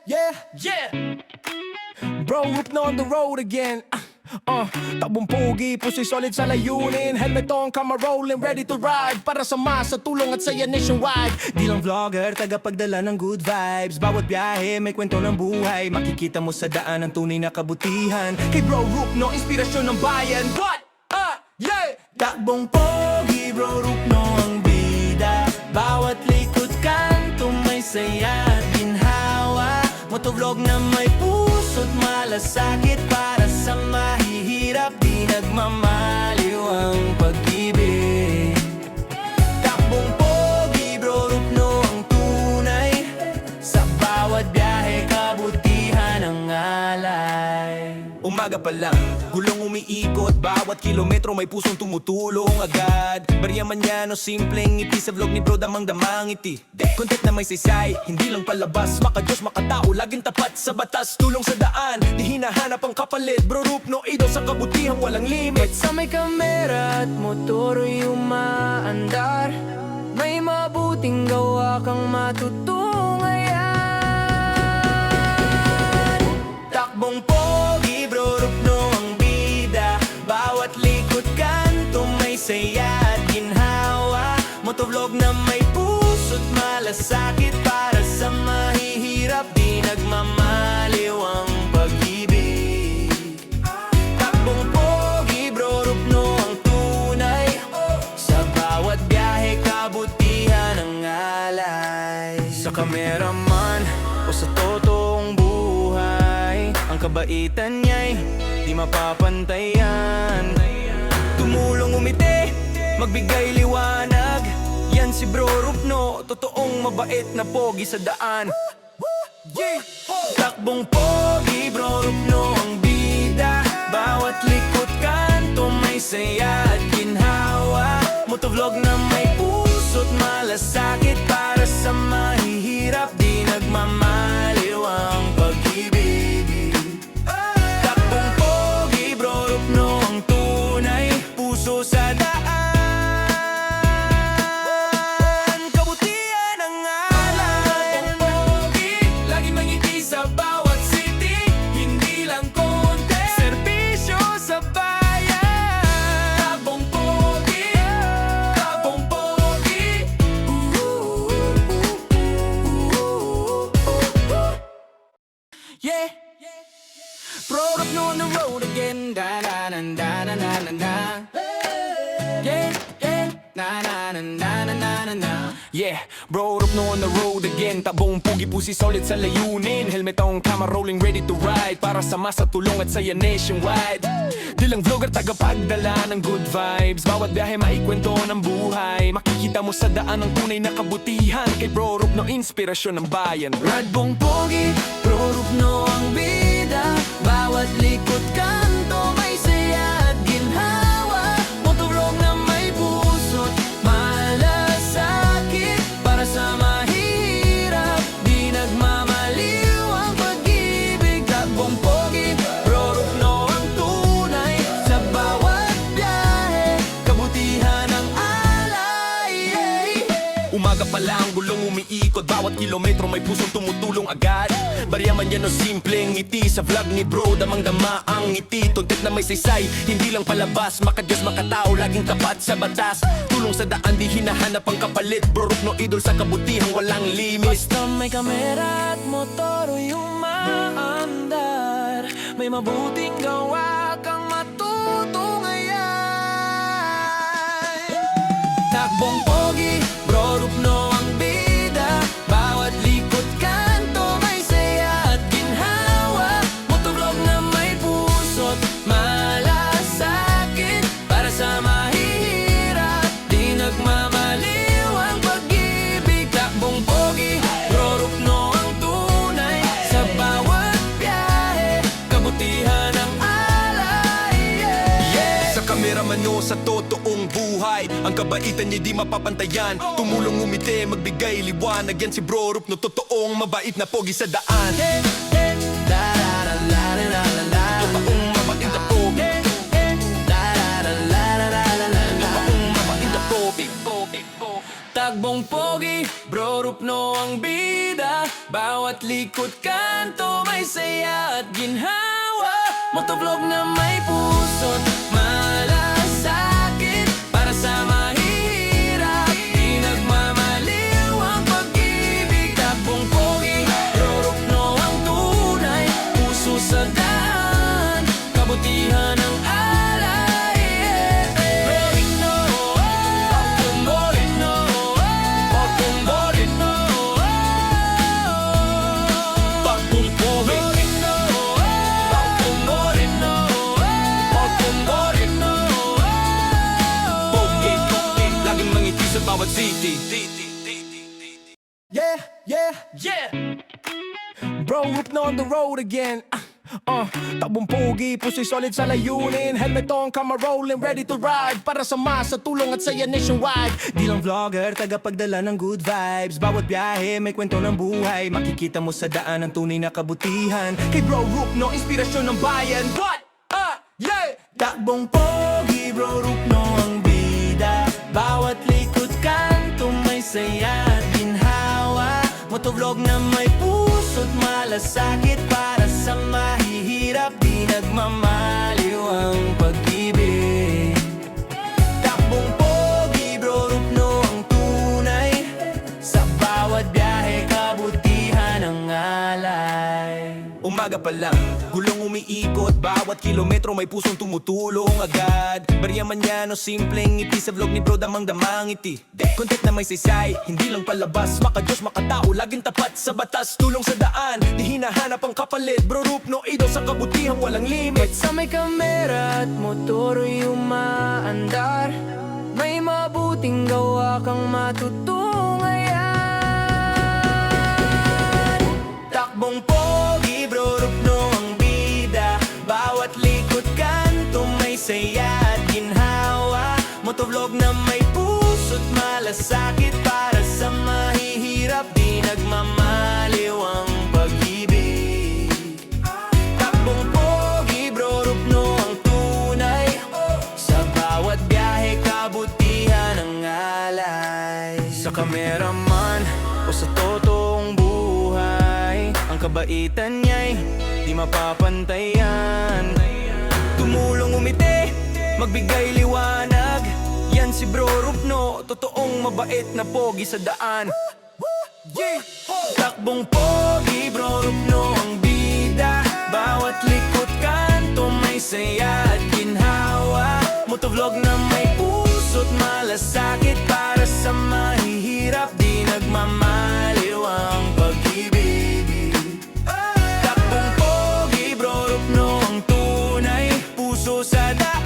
yeah, yeah. Bro, Rup na on the road again. Takbong pogi, puso'y solid sa layunin. Helmet on, camera rolling, ready to ride. Para sa masa, tulong at saya nationwide. Di lang vlogger, tagapagdala ng good vibes. Bawat biyahe, may kwento ng buhay. Makikita mo sa daan ang tunay na kabutihan. Kay Bro Rup, no, inspirasyon ng bayan. What? Yeah! Takbong pogi, Bro Rup, no, ang bida. Bawat likod kanto may saya at ginhawa. Motovlog na may puso't malasakit. Para sa mahihirap, di nagmamaliw ang pag-ibig. Takbong pogi, Bro Rup, no, ang tunay. Sa bawat biyahe, kabutihan ang alay. Umaga pa lang, gulong umiikot. Bawat kilometro may pusong tumutulong agad. Barya man yan o simpleng ngiti. Sa vlog ni Bro damang-damang ngiti. Content na may saysay, hindi lang palabas. Maka-Diyos, makatao, laging tapat sa batas. Tulong sa daan, di hinahanap ang kapalit. Bro Rup, no, idol sa kabutihan, walang limit. Sa may kamera at motor umaandar, may mabuting gawa kang matutunghayan. Takbong pogi, Bro Rup, no, ang bida. Bawat likod kanto may saya at ginhawa. Motovlog na may puso't malasakit. Para sa mahihirap, di nagmamaliw ang pag-ibig. Takbong pogi, Bro Rup, no, ang tunay. Sa bawat biyahe, kabutihan ang alay. Sa kameraman o sa totoong buhay, ang kabaitan niya'y di mapapantayan. Tumulong umiti, magbigay liwanag. Yan si Bro Rup, no, totoong mabait na pogi sa daan. Takbong pogi, Bro Rup, no, ang bida. Bawat likod kanto may saya at ginhawa. Motovlog na may puso't malasakit. Para sa mahihirap, di nagmamaliw ang pag-ibig. Takbong pogi, Bro Rup, no, ang tunay. Puso sa daan, kabutihan ang alay. Takbong pogi, laging mangiti sa bawat city. Hindi lang konti, serbisyo sa bayan. Takbong pogi, takbong pogi. Yeah. Bro Rup, no, on the road again. Da da da da da da da da. Yeah, yeah. Na na na na na na na na. Yeah, Bro Rup, no, on the road again. Takbong pogi, pusi solid sa layunin. Helmet on, camera rolling, ready to ride. Para sa masa, tulong at saya nationwide. Di lang vlogger, tagapagdala ng good vibes. Bawat biyahe, maikwento ng buhay. Makikita mo sa daan ang tunay na kabutihan. Kay Bro Rup, no, inspirasyon ng bayan. Radbong pogi, Bro Rup, no, ang bida. Bawat likod kanto may saya at ginhawa. Motovlog na may puso't malasakit. Para sa mahirap, di nagmamaliw ang pag-ibig. Takbong pogi, Bro Rup, no, ang tunay. Sa bawat biyahe, kabutihan ang alay. Umaga pa lang, gulong umiikot. Bawat kilometro may pusong tumutulong agad. Barya man yan o simpleng ngiti. Sa vlog ni Bro damang-dama ang ngiti. Tuntit na may saysay, hindi lang palabas. Maka-Diyos, makatao, laging tapat sa batas. Tulong sa daan, di hinahanap ang kapalit. Bro Rup, no, idol sa kabutihan, walang limit. Basta may kamera at motor umaandar, may mabuting gawa kang matutunghayan. Takbong pogi, Bro Rup, no, ang bida. Bawat likod kanto may saya at ginhawa. Motovlog na may puso't malasakit. Para sa mahihirap, di nagmamaliw ang pag-ibig. Takbong pogi, Bro Rup, no, ang tunay. Sa bawat biyahe, kabutihan ang alay. Yeah. Sa kameraman nyo, sa totoong buhay, ang kabaitan niya di mapapantayan. Tumulong umiti, magbigay liwanag. Yan si Bro Rup, no, totoong mabait na pogi sa daan. Da da da la la la la la. Totoong mabait na pogi. Da da da la la la la la. Totoong mabait na pogi. Takbong Takbong pogi, bro Rupno ang bida. Bawat likod kanto may saya at ginhawa. Motovlog na may puso't malasakit para sa mahirap. Di nagmamaliw ang pag-ibig. Takbong pogi, bro Rupno ang tunay. Puso sa daan, kabutihan ng alay. Rupno, Pagkumborino, Pagkumborino, Takbong pogi, Pagkumborino, Pagkumborino, pogi, pogi, laging mangiti sa bawat city. Yeah, yeah, yeah. Bro, Rupno on the road again. Takbong pogi, puso'y solid sa layunin. Helmet on, camera rolling, ready to ride. Para sa masa, tulong at saya nationwide. Di lang vlogger, tagapagdala ng good vibes. Bawat biyahe, may kwento ng buhay. Makikita mo sa daan ang tunay na kabutihan. Kay Bro Rupno, inspirasyon ng bayan. What? Yeah! Takbong pogi, Bro Rupno ang bida. Bawat likod kanto may saya at ginhawa. Motovlog na may puso't malasakit para sa mahihirap. Di nagmamaliw ang pag-ibig. Takbong pogi, Bro Rupno ang tunay. Sa bawat biyahe, kabutihan ang alay. Umaga pa lang, gulong umiikot. Bawat kilometro may pusong tumutulong agad. Barya man yan o simpleng ngiti. Sa vlog ni Bro damang-damang ngiti. Content na may saysay, hindi lang palabas. Maka-Diyos, makatao, laging tapat sa batas. Tulong sa daan, di hinahanap ang kapalit. Bro Rupno, idaw sa kabutihan, walang limit. Sa may kamera at motoro'y umaandar. May mabuting gawa kang matutunghayan. Takbong pogi, Bro Rupno ang bida. Bawat likod kanto may saya at ginhawa. Motovlog na may puso't malasakit para sa mahihirap. Di nagmamaliw ang pag-ibig. Takbong pogi, Bro Rupno ang tunay. Sa bawat biyahe, kabutihan ang alay. Sa kameraman o sa totoong buhay, ang kabaitan niya'y di mapapantayan. Tumulong umiti, magbigay liwanag. Yan si Bro Rupno, totoong mabait na pogi sa daan. Takbong pogi, Bro Rupno ang bida. Bawat likod kanto may saya at ginhawa. Motovlog na may puso't malasakit para sa mahihirap. Di nagmamaliw ang pag-ibig. Takbong pogi, Bro Rupno ang tunay. Puso sa daan,